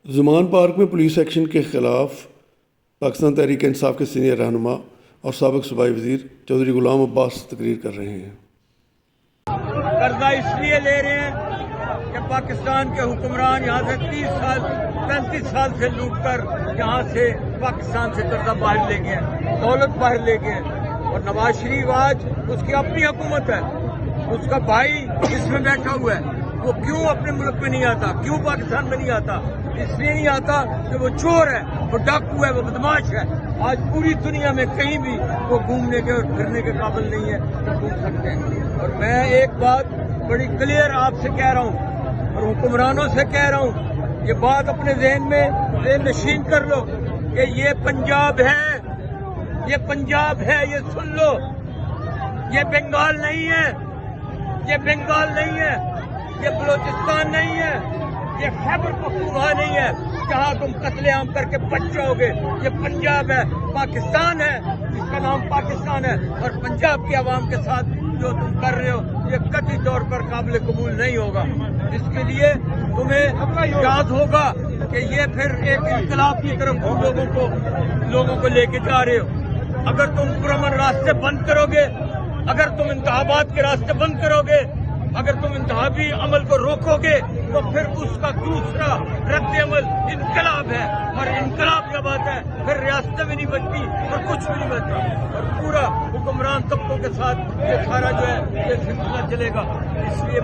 زمان park میں police action کے خلاف پاکستان تحریک انصاف کے سینئر رہنما اور سابق صوبائی وزیر چودھری غلام عباس تقریر کر رہے ہیں۔ قرضہ اس لیے لے رہے ہیں کہ پاکستان کے حکمران یہاں سے 30 سال 35 سال سے لوٹ کر یہاں سے پاکستان سے قرضہ باہر لے گئے، دولت باہر لے گئے، اور نواز شریف آج اس کی اپنی حکومت ہے، اس کا بھائی اس میں بیٹھا ہوا ہے، وہ کیوں اپنے ملک میں نہیں آتا، کیوں پاکستان میں نہیں آتا؟ اس لیے نہیں آتا کہ وہ چور ہے، وہ ڈاکو ہے، وہ بدماش ہے۔ آج پوری دنیا میں کہیں بھی وہ گھومنے کے اور پھرنے کے قابل نہیں ہے کہ گھوم سکتے ہیں۔ اور میں ایک بات بڑی کلیئر آپ سے کہہ رہا ہوں اور حکمرانوں سے کہہ رہا ہوں، یہ بات اپنے ذہن میں ذہن نشین کر لو کہ یہ پنجاب ہے، یہ پنجاب ہے، یہ سن لو، یہ بنگال نہیں ہے، یہ بنگال نہیں ہے، یہ بلوچستان نہیں ہے، یہ خیبر پختونخوا نہیں ہے جہاں تم قتل عام کر کے بچ جاؤ گے۔ یہ پنجاب ہے، پاکستان ہے، جس کا نام پاکستان ہے، اور پنجاب کی عوام کے ساتھ جو تم کر رہے ہو یہ قطعی طور پر قابل قبول نہیں ہوگا۔ اس کے لیے تمہیں یاد ہوگا کہ یہ پھر ایک انقلاب کی طرف تم لوگوں کو لے کے جا رہے ہو۔ اگر تم پرامن راستے بند کرو گے، اگر تم انتخابات کے راستے بند کرو گے، اگر تم انتخابی عمل کو روکو گے، تو پھر اس کا دوسرا رد عمل انقلاب ہے، اور انقلاب کا بات ہے پھر ریاستیں بھی نہیں بچتی اور کچھ بھی نہیں بچتا، اور پورا حکمران طبقوں کے ساتھ یہ سارا جو ہے یہ سلسلہ چلے گا۔ اس لیے